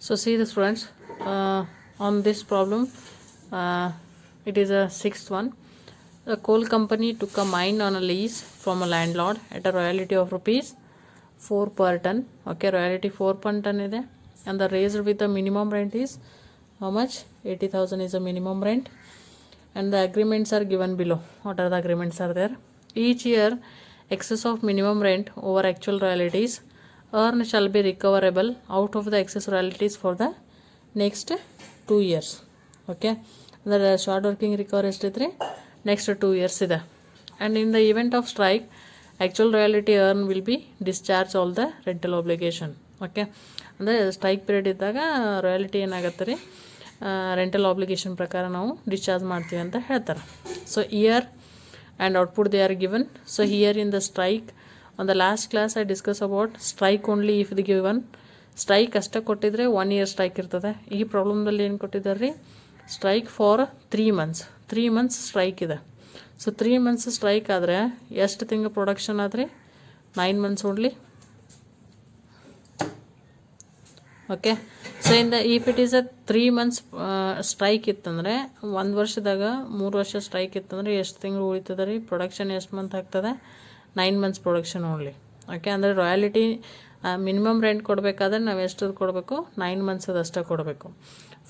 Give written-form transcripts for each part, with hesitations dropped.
So see this friends, on this problem, it is a sixth one. The coal company took a mine on a lease from a landlord at a royalty of rupees 4 per ton. Okay, royalty 4 per ton is there, and the raised with the minimum rent is how much? 80,000 is the minimum rent, and the agreements are given below. What are the agreements are there? Each year, excess of minimum rent over actual royalties earned shall be recoverable out of the excess royalties for the next 2 years. Okay, ಅಂದರೆ short working recover ಎಷ್ಟಿದ್ರೆ next 2 years ಇದೆ. And in the event of strike actual royalty earn will be discharge all the rental obligation. Okay, ಅಂದರೆ strike period ಇದ್ದಾಗ royalty ಏನಾಗುತ್ತೆ ರೀ, rental obligation ಪ್ರಕಾರ ನಾವು discharge ಮಾಡ್ತೀವಿ ಅಂತ ಹೇಳ್ತಾರೆ. So here and output they are given. So here in the strike, on the last class I discussed about strike only if the given strike ಅಷ್ಟೇ ಕೊಟ್ಟಿದ್ರೆ 1 year ಸ್ಟ್ರೈಕ್ ಇರ್ತದೆ. ಈ ಪ್ರಾಬ್ಲಮ್ದಲ್ಲಿ ಏನು ಕೊಟ್ಟಿದ್ದಾರೆ ರೀ, ಸ್ಟ್ರೈಕ್ ಫಾರ್ 3 months ಸ್ಟ್ರೈಕ್ ಇದೆ. So 3 months strike ಆದರೆ ಎಷ್ಟು ತಿಂಗಳು ಪ್ರೊಡಕ್ಷನ್ ಆದರೆ 9 months only. Okay, so in the if it is a 3 months strike ಇತ್ತಂದರೆ 1 ವರ್ಷದಾಗ 3 ವರ್ಷ ಸ್ಟ್ರೈಕ್ ಇತ್ತಂದರೆ ಎಷ್ಟು ತಿಂಗಳು ಉಳಿತದೆ ರೀ, ಪ್ರೊಡಕ್ಷನ್ ಎಷ್ಟು ಮಂತ್ ಆಗ್ತದೆ, 9 months ಪ್ರೊಡಕ್ಷನ್ ಓನ್ಲಿ. ಓಕೆ, ಅಂದರೆ ರಾಯಲ್ಟಿ ಮಿನಿಮಮ್ ರೆಂಟ್ ಕೊಡಬೇಕಾದ್ರೆ ನಾವು ಎಷ್ಟು ಕೊಡಬೇಕು, 9 months ಅಷ್ಟೇ ಕೊಡಬೇಕು.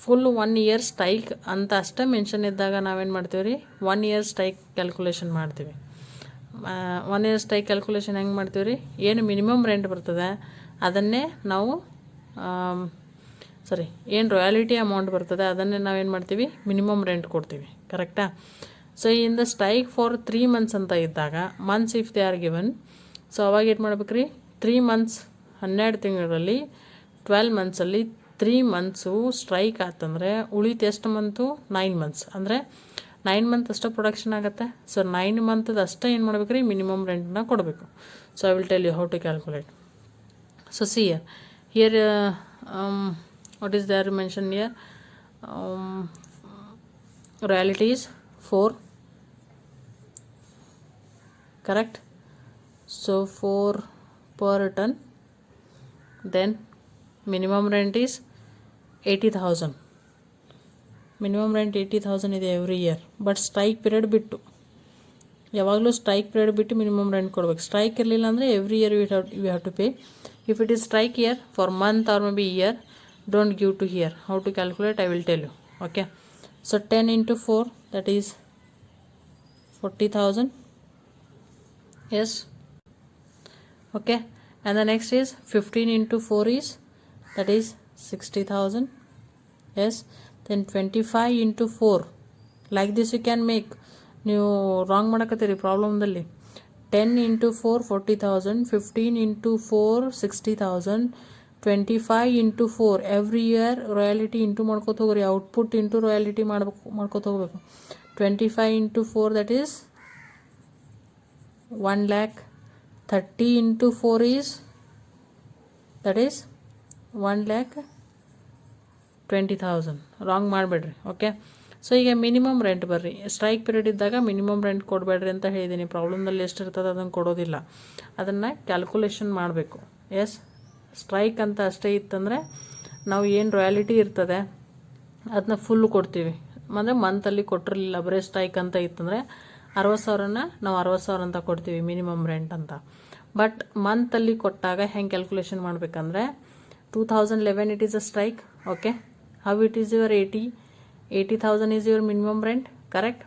ಫುಲ್ 1 year ಸ್ಟ್ರೈಕ್ ಅಂತ ಅಷ್ಟೇ ಮೆನ್ಷನ್ ಇದ್ದಾಗ ನಾವೇನು ಮಾಡ್ತೀವಿ ರೀ, 1 year ಸ್ಟ್ರೈಕ್ ಕ್ಯಾಲ್ಕುಲೇಷನ್ ಮಾಡ್ತೀವಿ. 1 year ಸ್ಟ್ರೈಕ್ ಕ್ಯಾಲ್ಕುಲೇಷನ್ ಹೆಂಗೆ ಮಾಡ್ತೀವಿ ರೀ, ಏನು ಮಿನಿಮಮ್ ರೆಂಟ್ ಬರ್ತದೆ ಅದನ್ನೇ ನಾವು ಏನು ರಾಯಲ್ಟಿ ಅಮೌಂಟ್ ಬರ್ತದೆ ಅದನ್ನೇ ನಾವೇನು ಮಾಡ್ತೀವಿ, ಮಿನಿಮಮ್ ರೆಂಟ್ ಕೊಡ್ತೀವಿ. ಕರೆಕ್ಟಾ? So in the strike for 3 months ಅಂತ ಇದ್ದಾಗ months if they are given, so ಅವಾಗ ಏನು ಮಾಡ್ಬೇಕು ರೀ, 3 months 12 ತಿಂಗಳಲ್ಲಿ 12 monthsಲ್ಲಿ 3 months ಸ್ಟ್ರೈಕ್ ಆತಂದರೆ ಉಳಿತು ಎಷ್ಟು ಮಂತು, 9 months. ಅಂದರೆ 9 months ಅಷ್ಟೇ ಪ್ರೊಡಕ್ಷನ್ ಆಗುತ್ತೆ. ಸೊ 9 month ಅಷ್ಟೇ ಏನು ಮಾಡ್ಬೇಕು ರೀ, ಮಿನಿಮಮ್ ರೆಂಟನ್ನ ಕೊಡಬೇಕು. So I will tell you how to calculate. So see here what is there mentioned here, royalty is 4, correct? So 4 per ton, then minimum rent is 80,000. minimum rent 80,000 ಇದೆ every year. But strike period ಬಿಟ್ಟು, ಯಾವಾಗಲೂ strike period ಬಿಟ್ಟು minimum rent ಕೊಡ್ಬೇಕು. Strike ಇರಲಿಲ್ಲ ಅಂದರೆ every year we have to pay. If it is strike here for month or maybe year, don't give to here. How to calculate I will tell you. Okay, so 10 into 4 that is 40,000. Yes, okay, and the next is 15 into 4 is that is 60,000. Yes, then 25 into 4 like this you can make. ನೀವು wrong ಮಾಡಕತ್ತೀರಿ ಪ್ರಾಬ್ಲಮ್ದಲ್ಲಿ. 10 into 4 40,000, 15 into 4 60,000, 25 into 4 every year royalty into ಮಾಡ್ಕೋತ ಹೋಗ್ರಿ, output into royalty ಮಾಡ್ಕೋತ ಹೋಗ್ಬೇಕು. 25 into 4 that is 1 lakh. 30 into 4 is that is 1,20,000. Wrong ಮಾಡಬೇಡ್ರಿ. Okay, so ಈಗ minimum rent ಬರ್ರಿ. Strike period ಇದ್ದಾಗ minimum rent ಕೊಡಬೇಡ್ರಿ ಅಂತ ಹೇಳಿದ್ದೀನಿ. ಪ್ರಾಬ್ಲಮ್ದಲ್ಲಿ ಎಷ್ಟು ಇರ್ತದೆ ಅದನ್ನು ಕೊಡೋದಿಲ್ಲ, ಅದನ್ನು ಕ್ಯಾಲ್ಕುಲೇಷನ್ ಮಾಡಬೇಕು. ಎಸ್, ಸ್ಟ್ರೈಕ್ ಅಂತ ಅಷ್ಟೇ ಇತ್ತಂದರೆ ನಾವು ಏನು ರಾಯಲ್ಟಿ ಇರ್ತದೆ ಅದನ್ನ ಫುಲ್ಲು ಕೊಡ್ತೀವಿ. ಅಂದರೆ ಮಂತಲ್ಲಿ ಕೊಟ್ಟಿರಲಿಲ್ಲ, ಬರೀ ಸ್ಟ್ರೈಕ್ ಅಂತ ಇತ್ತಂದರೆ 60,000ನ ನಾವು 60,000 ಅಂತ ಕೊಡ್ತೀವಿ ಮಿನಿಮಮ್ ರೆಂಟ್ ಅಂತ. ಬಟ್ ಮಂತಲ್ಲಿ ಕೊಟ್ಟಾಗ ಹೆಂಗೆ ಕ್ಯಾಲ್ಕುಲೇಷನ್ ಮಾಡಬೇಕಂದ್ರೆ 2011 it is a strike. Okay, how it is your 80,000 is your minimum rent, correct?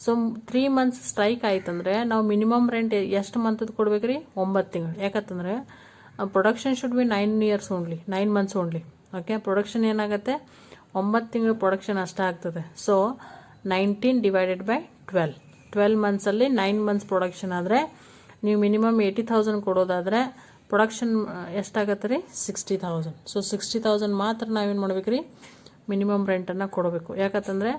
So 3 months strike ಆಯ್ತಂದರೆ ನಾವು ಮಿನಿಮಮ್ ರೆಂಟ್ ಎಷ್ಟು ಮಂತದ್ದು ಕೊಡ್ಬೇಕು ರೀ, 9 ತಿಂಗಳು. ಯಾಕಂತಂದರೆ production should be 9 months only. Okay, production ಏನಾಗುತ್ತೆ, 9 ತಿಂಗಳು ಪ್ರೊಡಕ್ಷನ್ ಅಷ್ಟೇ ಆಗ್ತದೆ. So 19 divided by 12 monthsಲ್ಲಿ 9 months production ಆದರೆ ನೀವು ಮಿನಿಮಮ್ 80,000 ಕೊಡೋದಾದರೆ ಪ್ರೊಡಕ್ಷನ್ ಎಷ್ಟಾಗತ್ತೆ ರೀ, 60,000. ಸೊ 60,000 ಮಾತ್ರ ನಾವೇನು ಮಾಡ್ಬೇಕು ರೀ, ಮಿನಿಮಮ್ ರೆಂಟನ್ನು ಕೊಡಬೇಕು. ಯಾಕಂತಂದರೆ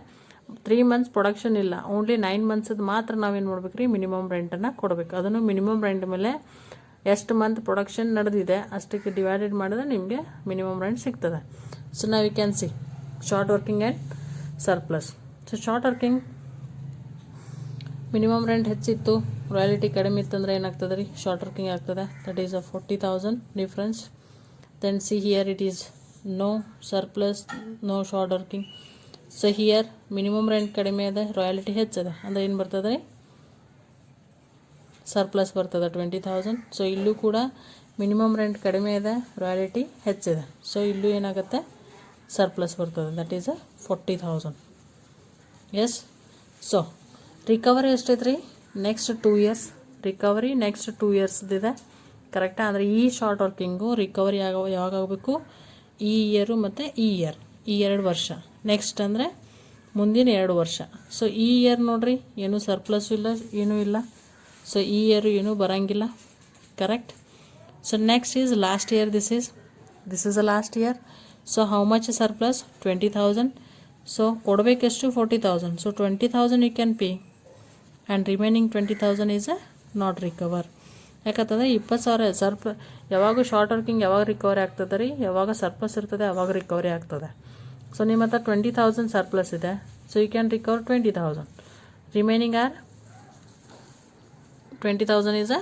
3 months ಪ್ರೊಡಕ್ಷನ್ ಇಲ್ಲ, ಓನ್ಲಿ 9 months ಮಾತ್ರ ನಾವೇನು ಮಾಡ್ಬೇಕು ರೀ, ಮಿನಿಮಮ್ ರೆಂಟನ್ನು ಕೊಡಬೇಕು. ಅದನ್ನು ಮಿನಿಮಮ್ ರೆಂಟ್ ಮೇಲೆ ಎಷ್ಟು ಮಂತ್ ಪ್ರೊಡಕ್ಷನ್ ನಡೆದಿದೆ ಅಷ್ಟಕ್ಕೆ ಡಿವೈಡೆಡ್ ಮಾಡಿದ್ರೆ ನಿಮಗೆ ಮಿನಿಮಮ್ ರೆಂಟ್ ಸಿಗ್ತದೆ. ಸೊ ನಾವು you can see short working and surplus. So short working minimum rent ಹೆಚ್ಚಿತ್ತು, ರಾಯಲ್ಟಿ ಕಡಿಮೆ ಇತ್ತಂದರೆ ಏನಾಗ್ತದೆ ರೀ, ಶಾರ್ಟ್ ವರ್ಕಿಂಗ್ ಆಗ್ತದೆ. That is a 40,000 difference. Then see here it is no surplus, no short working. So here minimum rent ಕಡಿಮೆ ಅದ, royalty ಹೆಚ್ಚದ, ಅಂದರೆ ಏನು ಬರ್ತದೆ ರೀ, ಸರ್ಪ್ಲಸ್ ಬರ್ತದೆ 20,000. ಸೊ ಇಲ್ಲೂ ಕೂಡ ಮಿನಿಮಮ್ ರೆಂಟ್ ಕಡಿಮೆ ಇದೆ, ರಾಯಲ್ಟಿ ಹೆಚ್ಚಿದೆ. ಸೊ ಇಲ್ಲೂ ಏನಾಗುತ್ತೆ, ಸರ್ಪ್ಲಸ್ ಬರ್ತದೆ, that is 40,000. Yes. So recovery ಎಷ್ಟೈತೆ ರೀ, ನೆಕ್ಸ್ಟ್ 2 ಇಯರ್ಸ್ ರಿಕವರಿ, ನೆಕ್ಸ್ಟ್ 2 ಇಯರ್ಸ್ದಿದೆ. ಕರೆಕ್ಟಾ? ಅಂದರೆ ಈ ಶಾರ್ಟ್ ವರ್ಕಿಂಗು ರಿಕವರಿ ಯಾವಾಗ ಆಗಬೇಕು, ಈ ಇಯರು ಮತ್ತು ಈ ಇಯರ್, ಈ 2 ವರ್ಷ. ನೆಕ್ಸ್ಟ್ ಅಂದರೆ ಮುಂದಿನ 2 ವರ್ಷ. ಸೊ ಈ ಇಯರ್ ನೋಡಿರಿ ಏನೂ ಸರ್ಪ್ಲಸ್ಸು ಇಲ್ಲ, ಏನೂ ಇಲ್ಲ. ಸೊ ಈ ಇಯರು ಏನೂ ಬರೋಂಗಿಲ್ಲ. Correct? So next is last year, this is a last year. So how much surplus, 20,000. So ಕೊಡಬೇಕೆಷ್ಟು, 40,000. So 20,000 you can pay and remaining 20,000 is not recover. ಯಾಕಂತಂದರೆ 20,000 ಯಾವಾಗ ಶಾರ್ಟ್ ವರ್ಕಿಂಗ್ ಯಾವಾಗ ರಿಕವರಿ ಆಗ್ತದೆ ರೀ, ಯಾವಾಗ ಸರ್ಪ್ಲಸ್ ಇರ್ತದೆ ಅವಾಗ ರಿಕವರಿ ಆಗ್ತದೆ. ಸೊ ನಿಮ್ಮ ಹತ್ರ 20,000 ಸರ್ಪ್ಲಸ್ ಇದೆ, so you can recover 20,000. Remaining are 20,000 is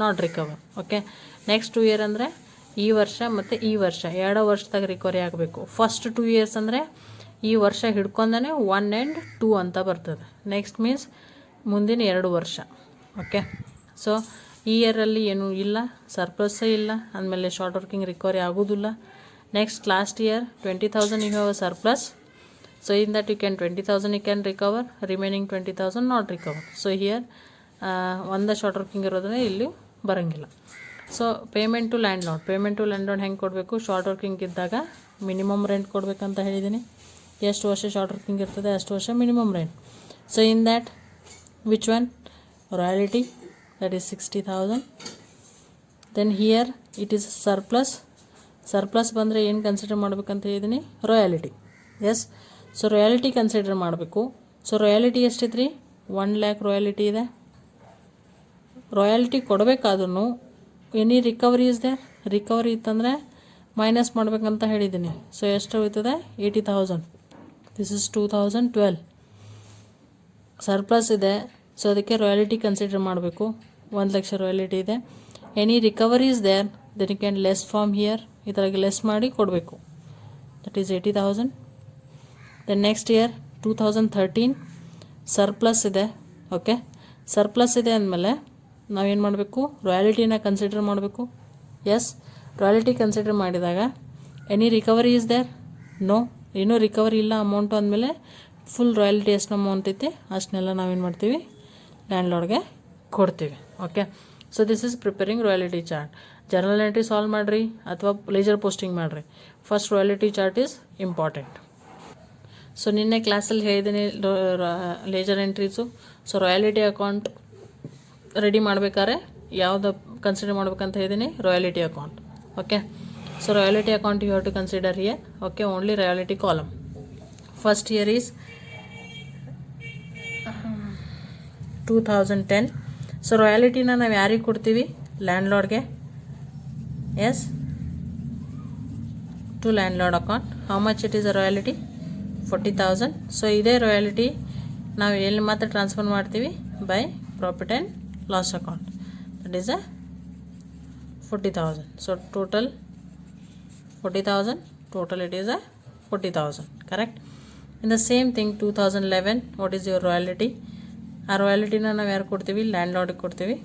not recover. Okay. Next 2 year ಅಂದರೆ ಈ ವರ್ಷ ಮತ್ತು ಈ ವರ್ಷ 2 ವರ್ಷದಾಗ ರಿಕವರಿ ಆಗಬೇಕು. ಫಸ್ಟ್ 2 ಇಯರ್ಸ್ ಅಂದರೆ ಈ ವರ್ಷ ಹಿಡ್ಕೊಂಡೇ 1 and 2 ಅಂತ ಬರ್ತದೆ. ನೆಕ್ಸ್ಟ್ ಮೀನ್ಸ್ ಮುಂದಿನ 2 ವರ್ಷ. ಓಕೆ. ಸೊ ಈ ಇಯರಲ್ಲಿ ಏನೂ ಇಲ್ಲ, ಸರ್ಪ್ಲಸ್ಸೇ ಇಲ್ಲ, ಅಂದಮೇಲೆ ಶಾರ್ಟ್ ವರ್ಕಿಂಗ್ ರಿಕವರಿ ಆಗೋದಿಲ್ಲ. Next last year 20,000 you have a surplus. So in that you can 20,000 you can recover, remaining 20,000 not recover. So here ಒಂದು ಶಾರ್ಟ್ ವರ್ಕಿಂಗ್ ಇರೋದ್ರೆ ಇಲ್ಲಿ ಬರೋಂಗಿಲ್ಲ. So payment to landlord ಹೆಂಗೆ ಕೊಡಬೇಕು, ಶಾರ್ಟ್ ವರ್ಕಿಂಗ್ ಇದ್ದಾಗ minimum rent ಕೊಡಬೇಕಂತ ಹೇಳಿದ್ದೀನಿ. ಎಷ್ಟು ವರ್ಷ ಶಾರ್ಟ್ ವರ್ಕಿಂಗ್ ಇರ್ತದೆ ಅಷ್ಟು ವರ್ಷ minimum rent. So in that which one, royalty, that is 60,000. Then here it is surplus ಬಂದರೆ ಏನು ಕನ್ಸಿಡರ್ ಮಾಡಬೇಕಂತ ಹೇಳಿದ್ದೀನಿ, royalty. Yes. So royalty consider ಮಾಡಬೇಕು. ಸೊ ರಾಯಲ್ಟಿ ಎಷ್ಟಿದೆ ರೀ, 1 lakh ರಾಯಲ್ಟಿ ಇದೆ. ರಾಯಲ್ಟಿ ಕೊಡಬೇಕಾದ್ರೂ any recovery is there, recovery ಇತ್ತಂದರೆ ಮೈನಸ್ ಮಾಡಬೇಕಂತ ಹೇಳಿದ್ದೀನಿ. ಸೊ ಎಷ್ಟು ಹೋಗ್ತದೆ, 80,000. This is 2012. ಸರ್ಪ್ಲಸ್ ಇದೆ, ಸೊ ಅದಕ್ಕೆ ರಾಯಲ್ಟಿ ಕನ್ಸಿಡರ್ ಮಾಡಬೇಕು. 1 ಲಕ್ಷ ರಾಯಲ್ಟಿ ಇದೆ. Any recovery is there, then you can less from here, ಈ ಥರ ಲೆಸ್ ಮಾಡಿ ಕೊಡಬೇಕು. That is 80,000. Then next year 2013 surplus ಇದೆ. ಓಕೆ. ಸರ್ಪ್ಲಸ್ ಇದೆ ಅಂದಮೇಲೆ ನಾವೇನು ಮಾಡಬೇಕು, ರಾಯಲ್ಟಿನ ಕನ್ಸಿಡರ್ ಮಾಡಬೇಕು. ಎಸ್. ರಾಯಲ್ಟಿ ಕನ್ಸಿಡರ್ ಮಾಡಿದಾಗ any recovery is there, no, ಏನೂ ರಿಕವರಿ ಇಲ್ಲ ಅಮೌಂಟು ಅಂದಮೇಲೆ ಫುಲ್ ರಾಯಲ್ಟಿ ಎಷ್ಟು ಅಮೌಂಟ್ ಐತಿ ಅಷ್ಟನ್ನೆಲ್ಲ ನಾವೇನು ಮಾಡ್ತೀವಿ, ಲ್ಯಾಂಡ್ ಲಾರ್ಡ್ಗೆ ಕೊಡ್ತೀವಿ. Okay. So this is preparing royalty chart. Journal entry solve ಮಾಡಿರಿ ಅಥವಾ ಲೇಜರ್ ಪೋಸ್ಟಿಂಗ್ ಮಾಡಿರಿ, first royalty chart is important. So ನಿನ್ನೆ ಕ್ಲಾಸಲ್ಲಿ ಹೇಳಿದ್ದೀನಿ ledger entries. So royalty account ready ಮಾಡಬೇಕಾದ್ರೆ ಯಾವುದು ಕನ್ಸಿಡರ್ ಮಾಡ್ಬೇಕಂತ ಹೇಳಿದ್ದೀನಿ, royalty account. Okay. So royalty account you have to consider here. Okay. Only royalty column. First year is 2010. So ರಾಯಲ್ಟಿನ ನಾವು ಯಾರಿಗೆ ಕೊಡ್ತೀವಿ, ಲ್ಯಾಂಡ್ ಲಾರ್ಡ್ಗೆ. Yes. To landlord account. How much it is a royalty, 40,000. So ಇದೇ royalty ನಾವು ಎಲ್ಲಿ ಮಾತ್ರ transfer ಮಾಡ್ತೀವಿ, by profit and loss account. That is a 40,000. So total 40,000, total it is a 40,000. Correct. In the same thing 2011, what is your royalty. ಆ ರಾಯಲ್ಟಿನ ನಾವು ಯಾರು ಕೊಡ್ತೀವಿ, ಲ್ಯಾಂಡ್ ಲಾರ್ಡ್ಗೆ ಕೊಡ್ತೀವಿ.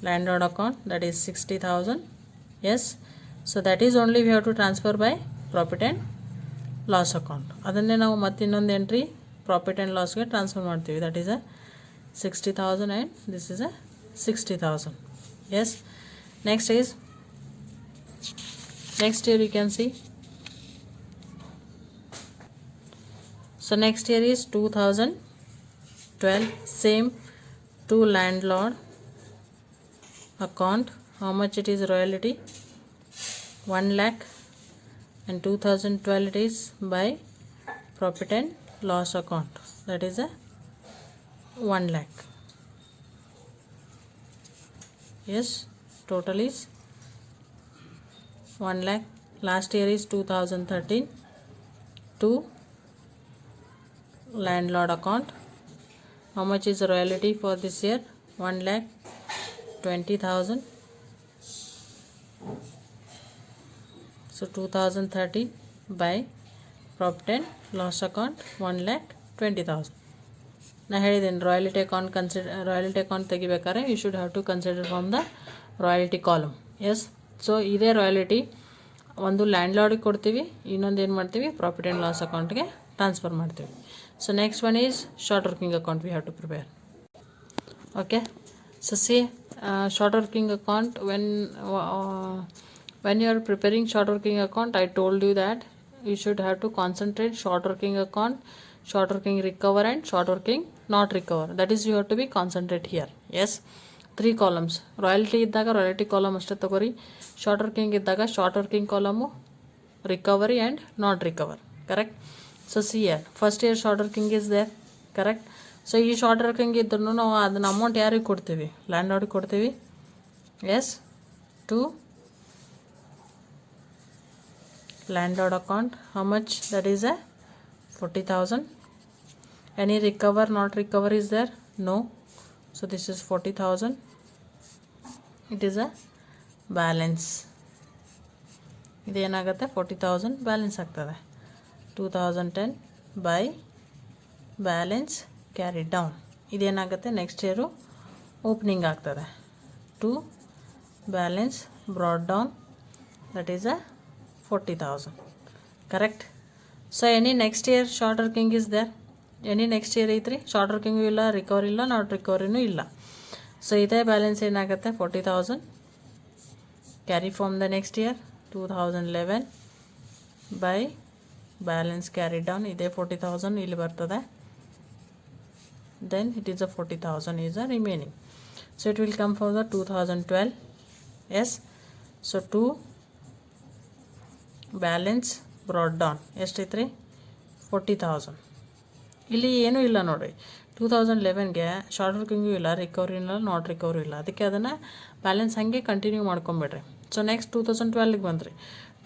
Landlord account, that is 60,000. Yes. So that is only we have to transfer by profit and loss account. ಅದನ್ನೇ ನಾವು ಮತ್ತೆ ಇನ್ನೊಂದು ಎಂಟ್ರಿ ಪ್ರಾಫಿಟ್ ಆ್ಯಂಡ್ ಲಾಸ್ಗೆ ಟ್ರಾನ್ಸ್ಫರ್ ಮಾಡ್ತೀವಿ. That is a 60,000 and this is a 60,000. Yes. Next is, next year you can see. So next year is 2012. Same to landlord account. How much it is royalty, 1 lakh, and 2012 it is by profit and loss account, that is a 1 lakh. Yes, total is 1 lakh. Last year is 2013 to landlord account. How much is royalty for this year, 1 lakh 20,000. So 2030 by profit and loss account 1,20,000. ನಾ ಹೇಳಿದ್ದೇನೆ royalty account ತೆಗಿಬೇಕಾದ್ರೆ you should have to consider from the royalty column. Yes, so ಇದೇ royalty ಒಂದು land ಲಾರ್ಡಿಗೆ ಕೊಡ್ತೀವಿ, ಇನ್ನೊಂದು ಏನು ಮಾಡ್ತೀವಿ ಪ್ರಾಫಿಟ್ ಆ್ಯಂಡ್ ಲಾಸ್ ಅಕೌಂಟ್ಗೆ ಟ್ರಾನ್ಸ್ಫರ್ ಮಾಡ್ತೀವಿ. So next one is short working account we have to prepare. Okay, so see short working account when you are preparing short working account, I told you that you should have to concentrate short working account, short working recover and short working not recover. That is you have to be concentrate here. Yes, 3 columns. Royalty ಇದ್ದಾಗ royalty column ಅಷ್ಟೇ ತಗೋರಿ. Short working ಇದ್ದಾಗ short working column, recovery and not recover. Correct. So see year first year short working is there. Correct. So ಈ short working ಇದ್ರೂ ನಾವು ಅದನ್ನ amount ಯಾರಿಗೆ ಕೊಡ್ತೀವಿ? ಲ್ಯಾಂಡ್ ಲಾರ್ಡಿಗೆ ಕೊಡ್ತೀವಿ. Yes, to landlord account. How much? That is a 40,000. Any recover not recover is there? No. So this is 40,000. It is a balance. ಇದೇನಾಗುತ್ತೆ 40,000 ಬ್ಯಾಲೆನ್ಸ್ ಆಗ್ತದೆ. 2010 by ಬ್ಯಾಲೆನ್ಸ್ ಕ್ಯಾರಿಡ್ ಡೌನ್. ಇದೇನಾಗುತ್ತೆ ನೆಕ್ಸ್ಟ್ ಇಯರು ಓಪನಿಂಗ್ ಆಗ್ತದೆ. 2 balance brought down. That is a 40,000. Correct. So any next year short working is there? Any next year ಐತ್ರಿ? Short working ಇಲ್ಲ, recovery ಇಲ್ಲ, not ರಿಕವರಿನೂ ಇಲ್ಲ. So ಇದೇ balance ಏನಾಗುತ್ತೆ 40,000 carry from the next year 2011 by balance carry down. ಇದೇ 40,000 ಇಲ್ಲಿ ಬರ್ತದೆ. Then it is a 40,000 is a remaining. So it will come for the 2012. Yes, so 2 balance brought down ಎಷ್ಟೈತ್ರಿ 40,000. ಇಲ್ಲಿ ಏನೂ ಇಲ್ಲ ನೋಡಿರಿ. 2011ಗೆ ಶಾರ್ಟ್ ವರ್ಕಿಂಗು ಇಲ್ಲ, ರಿಕವರಿ ಇಲ್ಲ, ನಾಟ್ ರಿಕವರಿ ಇಲ್ಲ. ಅದಕ್ಕೆ ಅದನ್ನು ಬ್ಯಾಲೆನ್ಸ್ ಹಾಗೆ ಕಂಟಿನ್ಯೂ ಮಾಡ್ಕೊಂಬಿಡ್ರಿ. ಸೊ ನೆಕ್ಸ್ಟ್ 2012ಗೆ ಬಂದ್ರಿ.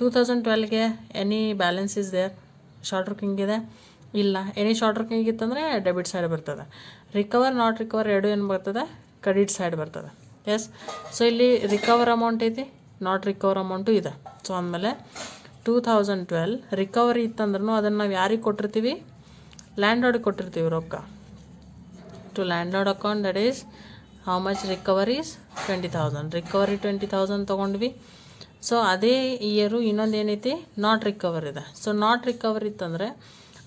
2012ಗೆ any balance is there? Short working ಇದೆ? ಇಲ್ಲ. ಎನಿ ಶಾರ್ಟ್ ವರ್ಕಿಂಗ್ ಇತ್ತಂದರೆ ಡೆಬಿಟ್ ಸೈಡ್ ಬರ್ತದೆ. ರಿಕವರ್ ನಾಟ್ ರಿಕವರ್ ಎರಡು ಏನು ಬರ್ತದೆ? ಕ್ರೆಡಿಟ್ ಸೈಡ್ ಬರ್ತದೆ. ಎಸ್, ಸೊ ಇಲ್ಲಿ ರಿಕವರ್ ಅಮೌಂಟ್ ಐತಿ, ನಾಟ್ ರಿಕವರ್ ಅಮೌಂಟು ಇದೆ. ಸೊ ಅಂದಮೇಲೆ 2012 ರಿಕವರಿ ಇತ್ತಂದ್ರೂ ಅದನ್ನು ನಾವು ಯಾರಿಗೆ ಕೊಟ್ಟಿರ್ತೀವಿ? ಲ್ಯಾಂಡ್ ಲಾರ್ಡಿಗೆ ಕೊಟ್ಟಿರ್ತೀವಿ ರೊಕ್ಕ. To landlord account that is how much recoveries 20,000. Recovery 20,000 ತೊಗೊಂಡ್ವಿ. ಸೊ ಅದೇ ಇಯರು ಇನ್ನೊಂದು ಏನೈತಿ ನಾಟ್ ರಿಕವರ್ ಇದೆ. ಸೊ ನಾಟ್ ರಿಕವರ್ ಇತ್ತಂದರೆ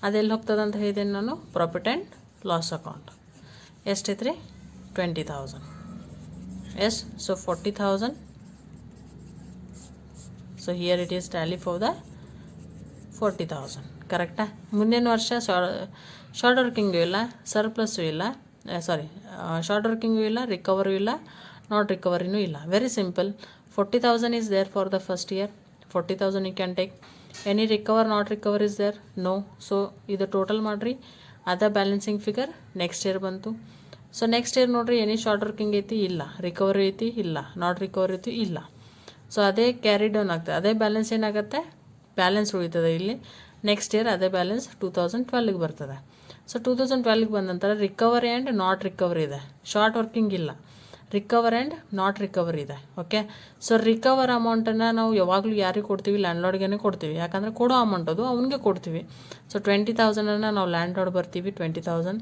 ಅದೆಲ್ಲಿ ಹೋಗ್ತದೆ ಅಂತ ಹೇಳಿದ್ದೇನೆ ನಾನು? Profit and loss account. ಎಷ್ಟೈತ್ರಿ 20,000. Yes, so 40,000. So here it is tally for the 40,000. ಕರೆಕ್ಟಾ? ಮುಂದಿನ ವರ್ಷ ಶಾರ್ಟ್ ವರ್ಕಿಂಗು ಇಲ್ಲ, ಸರ್ಪ್ಲಸ್ಸು ಇಲ್ಲ, ಶಾರ್ಟ್ ವರ್ಕಿಂಗು ಇಲ್ಲ, ರಿಕವರಿ ಇಲ್ಲ, ನಾಟ್ ರಿಕವರಿನೂ ಇಲ್ಲ. Very simple. 40,000 is there for the first year. 40,000 you can take. Any recover not recover is there? No. So ಇದು ಟೋಟಲ್ ಮಾಡಿರಿ. ಅದ ಬ್ಯಾಲೆನ್ಸಿಂಗ್ ಫಿಗರ್ ನೆಕ್ಸ್ಟ್ ಇಯರ್ ಬಂತು. ಸೊ ನೆಕ್ಸ್ಟ್ ಇಯರ್ ನೋಡಿರಿ, any short working ಐತಿ? ಇಲ್ಲ. Recovery ಐತಿ? ಇಲ್ಲ. Not recovery ಐತಿ? ಇಲ್ಲ. ಸೊ ಅದೇ ಕ್ಯಾರಿ ಡೌನ್ ಆಗ್ತದೆ. ಅದೇ ಬ್ಯಾಲೆನ್ಸ್ ಏನಾಗುತ್ತೆ? ಬ್ಯಾಲೆನ್ಸ್ ಉಳಿತದೆ ಇಲ್ಲಿ. ನೆಕ್ಸ್ಟ್ ಇಯರ್ ಅದೇ ಬ್ಯಾಲೆನ್ಸ್ 2012ಗೆ ಬರ್ತದೆ. ಸೊ 2012ಗೆ ಬಂದ ನಂತರ ರಿಕವರಿ ಆ್ಯಂಡ್ ನಾಟ್ ರಿಕವರಿ ಇದೆ. ಶಾರ್ಟ್ ವರ್ಕಿಂಗ್ ಇಲ್ಲ, ರಿಕವರ್ ಆ್ಯಂಡ್ ನಾಟ್ ರಿಕವರಿ ಇದೆ. ಓಕೆ, ಸೊ ರಿಕವರ್ ಅಮೌಂಟನ್ನು ನಾವು ಯಾವಾಗಲೂ ಯಾರಿಗೆ ಕೊಡ್ತೀವಿ? ಲ್ಯಾಂಡ್ ಲಾರ್ಡ್ಗೆ ಕೊಡ್ತೀವಿ. ಯಾಕಂದರೆ ಕೊಡೋ ಅಮೌಂಟ್ ಅದು ಅವನಿಗೆ ಕೊಡ್ತೀವಿ. ಸೊ 20,000 ನಾವು ಲ್ಯಾಂಡ್ ಲಾರ್ಡ್ ಬರ್ತೀವಿ. 20,000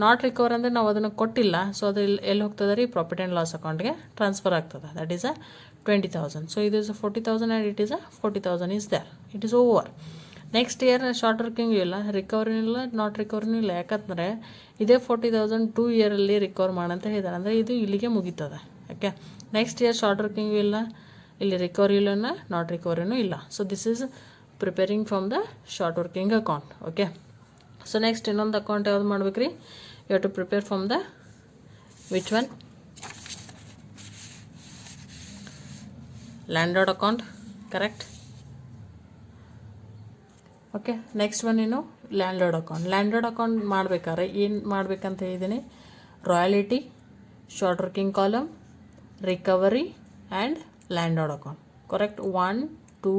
ನಾಟ್ ರಿಕವರ್ ಅಂದರೆ ನಾವು ಅದನ್ನು ಕೊಟ್ಟಿಲ್ಲ. ಸೊ ಅದು ಎಲ್ಲಿ ಹೋಗ್ತದೆ ರೀ? ಪ್ರಾಫಿಟ್ ಆ್ಯಂಡ್ ಲಾಸ್ ಅಕೌಂಟ್ಗೆ ಟ್ರಾನ್ಸ್ಫರ್ ಆಗ್ತದೆ. That is a 20,000. ಸೊ ಇದು is 40,000 and it is a 40,000 is there. It is over. Next year short working ಇಲ್ಲ, ರಿಕವರಿನೂ ಇಲ್ಲ, ನಾಟ್ ರಿಕವರಿನೂ ಇಲ್ಲ. ಯಾಕಂದರೆ ಇದೇ 40,000 2 ಇಯರಲ್ಲಿ ರಿಕವರ್ ಮಾಡಂತ ಹೇಳಿದ್ದಾರೆ. ಅಂದರೆ ಇದು ಇಲ್ಲಿಗೆ ಮುಗೀತದೆ. Okay, next year short working ಇಲ್ಲ, ಇಲ್ಲಿ ರಿಕವರಿ ಇಲ್ಲ, ನಾಟ್ ರಿಕವರಿನೂ ಇಲ್ಲ. So this is preparing from the short working account. Okay, so next ಇನ್ನೊಂದು ಅಕೌಂಟ್ ಯಾವ್ದು ಮಾಡ್ಬೇಕು ರೀ? You have to prepare from the which one? Land account. Correct. Okay, next one ಏನು? Land account. ಲ್ಯಾಂಡ್ ಅಕೌಂಟ್ ಮಾಡಬೇಕಾದ್ರೆ ಏನು ಮಾಡಬೇಕಂತ ಹೇಳಿದ್ದೀನಿ? Royalty, short working column, recovery and land account. Correct. 1, 2,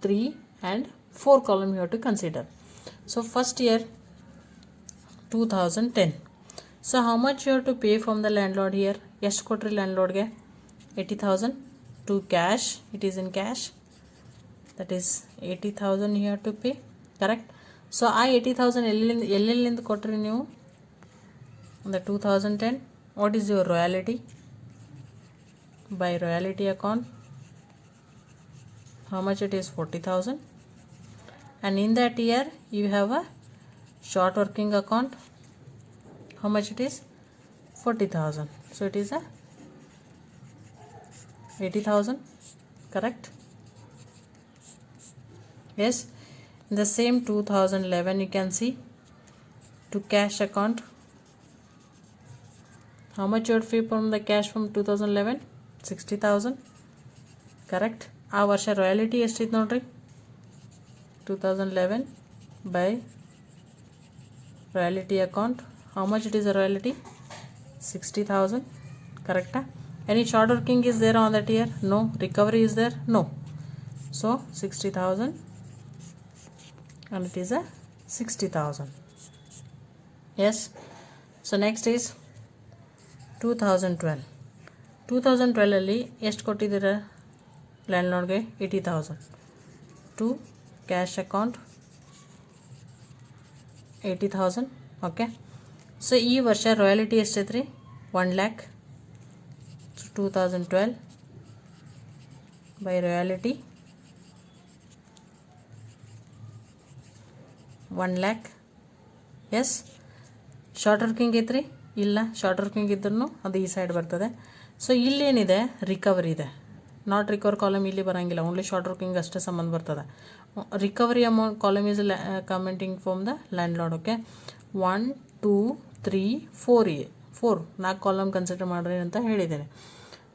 3 and 4 column you have to consider. So first year 2010. So how much you have to pay from the landlord here? ಎಷ್ಟು ಕೊಟ್ರಿ land ಲಾರ್ಡ್ಗೆ? 80,000 to cash. It is in cash. that is 80,000 you have to pay, correct? So ಆ 80,000 ಎಲ್ಲೆಲ್ಲಿಂದ ಕೊಟ್ರಿ ನೀವು? the 2010. What is your royalty? By royalty account, how much it is? 40,000. And in that year you have a short working account, how much it is? 40,000. So it is a 80,000, correct? Yes. In the same 2011 you can see to cash account, how much you would pay from the cash from 2011? 60,000, correct? ಆ ವರ್ಷ royalty ಎಷ್ಟಿತ್ತು ನೋಡ್ರಿ? 2011 by royalty account, how much it is a royalty? 60,000, correct? Any short working is there on that year? No. Recovery is there? No. So 60,000 and it is a 60,000. Yes. So next is 2012. 2012 ಅಲ್ಲಿ ಎಷ್ಟು ಕೊಟ್ಟಿದ್ದೀರಾ ಲ್ಯಾಂಡ್ಲಾರ್ಡ್ಗೆ? 80,000 to cash account 80,000. Okay. So ಈ ವರ್ಷ royalty ಎಷ್ಟೈತೆ ರೀ? 1 lakh. 2012 by royalty 1 lakh. Yes. Short working ಐತ್ರಿ? ಇಲ್ಲ. ಶಾರ್ಟ್ ವರ್ಕಿಂಗ್ ಇದ್ರೂ ಅದು ಈ ಸೈಡ್ ಬರ್ತದೆ. ಸೊ ಇಲ್ಲೇನಿದೆ? ರಿಕವರಿ ಇದೆ. ನಾಟ್ ರಿಕವರ್ ಕಾಲಮ್ ಇಲ್ಲಿ ಬರೋಂಗಿಲ್ಲ, ಓನ್ಲಿ ಶಾರ್ಟ್ ವರ್ಕಿಂಗ್ ಅಷ್ಟೇ ಸಂಬಂಧ ಬರ್ತದೆ. Recovery amount column is commenting from the landlord. Okay. 1 2 3 4 4 column consider ಮಾಡ್ರಿ ಅಂತ ಹೇಳಿದ್ದೇನೆ.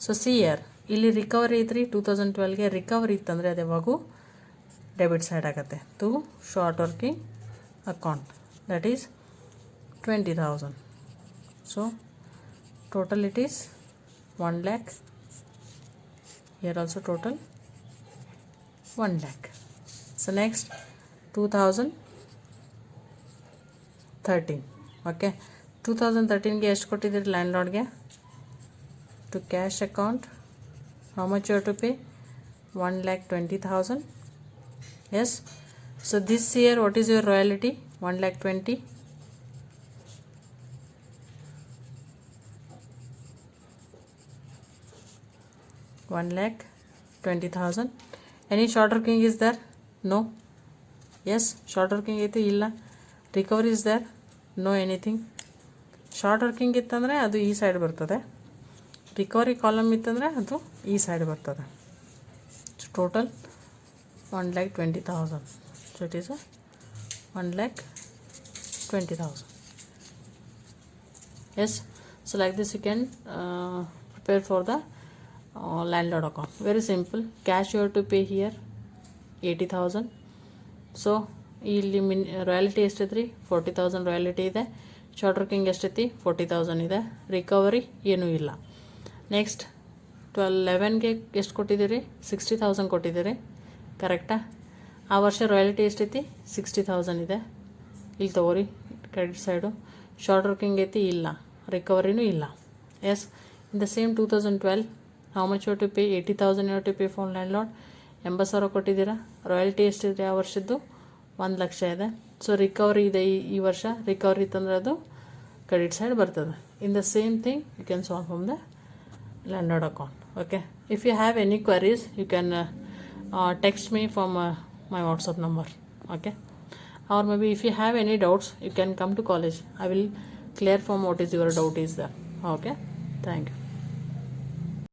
ಸೊ ಸಿ ಇಯರ್ ಇಲ್ಲಿ ರಿಕವರಿ ಐತ್ರಿ. 2012ಗೆ ರಿಕವರಿ ಇತ್ತಂದರೆ ಅದು ಯಾವಾಗೂ ಡೆಬಿಟ್ ಸೈಡ್ ಆಗುತ್ತೆ to short working account, that is 20,000. So total it is 1 lakh. Here also total 1 lakh. So next 2013. Okay. 2013ಗೆ ಎಷ್ಟು ಕೊಟ್ಟಿದ್ದೀರಿ ಲ್ಯಾಂಡ್ ಲಾರ್ಡ್ಗೆ? To cash account, how much you have to pay? 1,20,000. Yes. So this year what is your royalty? 1,20,000. 1,20,000. Any short working is there? No. Yes. Short working ಐತಿ? ಇಲ್ಲ. Recovery is there? No anything. Short working ಇತ್ತಂದರೆ ಅದು ಈ side ಬರ್ತದೆ. Recovery column ಇತ್ತಂದರೆ ಅದು ಈ side ಬರ್ತದೆ. Total 1,20,000. So it is 1,20,000. Yes. So like this you can prepare for the landlord account. Very simple. Cash you have to pay here 80,000. So ಇಲ್ಲಿ royalty ಎಷ್ಟೈತ್ರಿ? 40,000 ರಾಯಲ್ಟಿ ಇದೆ. ಶಾರ್ಟ್ ವರ್ಕಿಂಗ್ ಎಷ್ಟೈತಿ? 40,000 ಇದೆ. Recovery ಏನೂ ಇಲ್ಲ. ನೆಕ್ಸ್ಟ್ 11ಗೆ ಎಷ್ಟು ಕೊಟ್ಟಿದ್ದೀರಿ? 60,000 ಕೊಟ್ಟಿದ್ದೀರಿ, ಕರೆಕ್ಟಾ? ಆ ವರ್ಷ ರಾಯಲ್ಟಿ ಎಷ್ಟೈತಿ? 60,000 ಇದೆ. ಇಲ್ಲಿ ತೊಗೋರಿ ಕ್ರೆಡಿಟ್ ಸೈಡು. ಶಾರ್ಟ್ ವರ್ಕಿಂಗ್ ಐತಿ? ಇಲ್ಲ. ರಿಕವರಿನೂ ಇಲ್ಲ. Yes. In the same 2012 how much you have to pay? 80,000 you have to pay for landlord. 80,000 ಕೊಟ್ಟಿದ್ದೀರಾ. ರಾಯಲ್ಟಿ ಎಷ್ಟಿದೆ ಆ ವರ್ಷದ್ದು? 1 ಲಕ್ಷ ಇದೆ. ಸೊ ರಿಕವರಿ ಇದೆ ಈ ವರ್ಷ. ರಿಕವರಿ ಇತ್ತಂದರೆ ಅದು ಕ್ರೆಡಿಟ್ ಸೈಡ್ ಬರ್ತದೆ. In the same thing you can solve from the landlord account. Okay. If you have any queries you can text me from my WhatsApp number. Okay. Or maybe if you have any doubts you can come to college. I will clear from what is your doubt is there. Okay. Thank you.